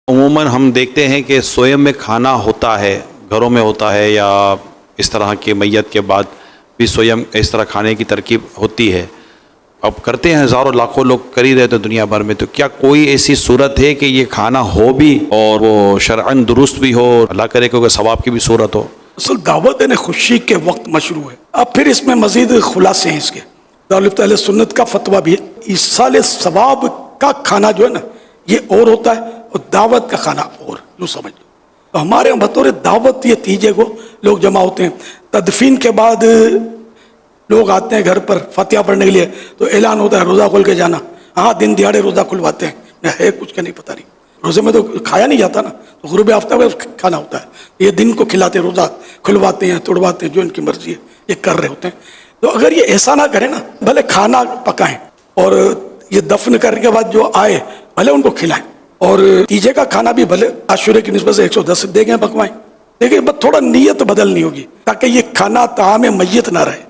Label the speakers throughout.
Speaker 1: उमूमन हम देखते हैं कि स्वयं में खाना होता है, घरों में होता है, या इस तरह के मैयत के बाद भी स्वयं इस तरह खाने की तरकीब होती है। अब करते हैं, हज़ारों लाखों लोग कर ही रहे थे दुनिया भर में, तो क्या कोई ऐसी सूरत है कि ये खाना हो भी और वो शरअन दुरुस्त भी हो, अल्लाह करे क्योंकि सवाब की भी सूरत हो?
Speaker 2: असल दावत ने खुशी के वक्त मशरू है। अब फिर इसमें मजीद खुलासे हैं इसके। दारुल अहले सुन्नत का फतवा भी है, इसाले सवाब का खाना जो है ना ये और होता है और दावत का खाना और, यूँ समझ लो। तो हमारे यहाँ बतौर दावत ये तीजे को लोग जमा होते हैं, तदफीन के बाद लोग आते हैं घर पर फतिहा पढ़ने के लिए, तो ऐलान होता है रोज़ा खोल के जाना। हाँ, दिन दिहाड़े रोज़ा खुलवाते हैं, है कुछ का नहीं पता नहीं, रोज़े में तो खाया नहीं जाता ना, तो गुरूब आफ्ताब में खाना होता है। ये दिन को खिलाते, रोज़ा खुलवाते हैं, तोड़वाते हैं, जो इनकी मर्जी है ये कर रहे होते हैं। तो अगर ये ऐसा ना करें ना, भले खाना पकाएं और ये दफन करने के बाद जो आए भले उनको खिलाएं, और तीजे का खाना भी भले आशुरे की निस्बत से 110 देंगे पकवाएं, लेकिन बस थोड़ा नीयत बदलनी होगी ताकि ये खाना ताम मैयत ना रहे।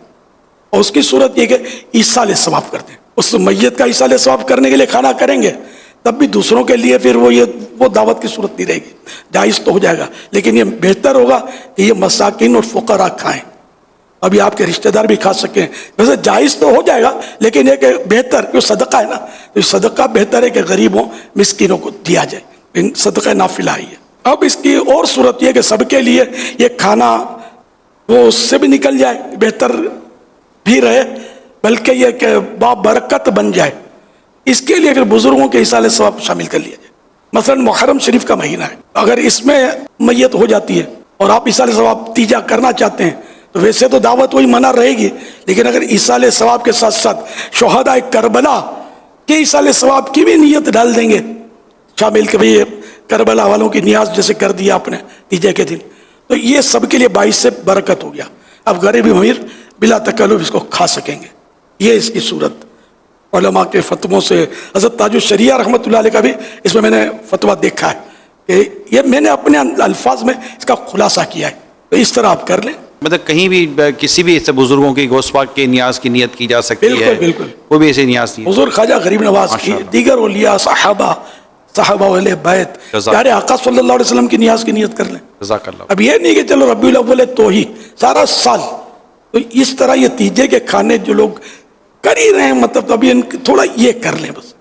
Speaker 2: और उसकी सूरत ये कि ईसाले सवाब करते हैं, उस मैयत का ईसाले सवाब करने के लिए खाना करेंगे, तब भी दूसरों के लिए फिर वो दावत की सूरत नहीं रहेगी। जायज़ तो हो जाएगा, लेकिन ये बेहतर होगा कि ये मसाकिन और फुकरा खाएं, अभी आपके रिश्तेदार भी खा सकें। वैसे जायज़ तो हो जाएगा, लेकिन ये कि बेहतर, जो सदका है ना, तो सदका बेहतर है कि गरीबों मिस्किनों को दिया जाए, सदका नाफिला ही है। अब इसकी और सूरत यह कि सबके लिए ये खाना वो उससे भी निकल जाए, बेहतर भी रहे, बल्कि यह कि बाबरकत बन जाए। इसके लिए अगर बुजुर्गों के इसाले सवाब शामिल कर लिया जाए, मसलन मुहर्रम शरीफ का महीना है, अगर इसमें मैयत हो जाती है और आप इसाले सवाब तीजा करना चाहते हैं, तो वैसे तो दावत वही मना रहेगी, लेकिन अगर इसाले सवाब के साथ साथ शोहदाए करबला के इसाले सवाब की भी नीयत डाल देंगे शामिल, कि भाई करबला वालों की नियाज जैसे कर दिया आपने तीजे के दिन, तो ये सबके लिए बाइस से बरकत हो गया। अब गरीब अमीर बिला तकल्लुफ इसको खा सकेंगे। ये इसकी सूरत उलमा के फतवों से, हज़रत ताजुश शरिया रहमतुल्लाह अलैह का भी इसमें मैंने फतवा देखा है कि ये मैंने अपने अल्फाज में इसका खुलासा किया है। तो इस तरह आप कर लें,
Speaker 1: मतलब कहीं भी किसी भी ऐसे बुजुर्गों की गोस्पाक के नियाज की नियत की जा सकती है?
Speaker 2: बिल्कुल,
Speaker 1: कोई भी ऐसी नियाज नहीं?
Speaker 2: हुज़ूर ख्वाजा गरीब नवाज की, दीगर औलिया, साहबा अहले बैत, प्यारे आका सल्लल्लाहु अलैहि वसल्लम की नियाज की नियत कर लें।
Speaker 1: जज़ाकल्लाह।
Speaker 2: अब ये नहीं कि चलो रबीउल अव्वल है तो ही सारा साल, तो इस तरह ये तीजे के खाने जो लोग कर ही रहे हैं, मतलब तो अभी थोड़ा ये कर लें बस।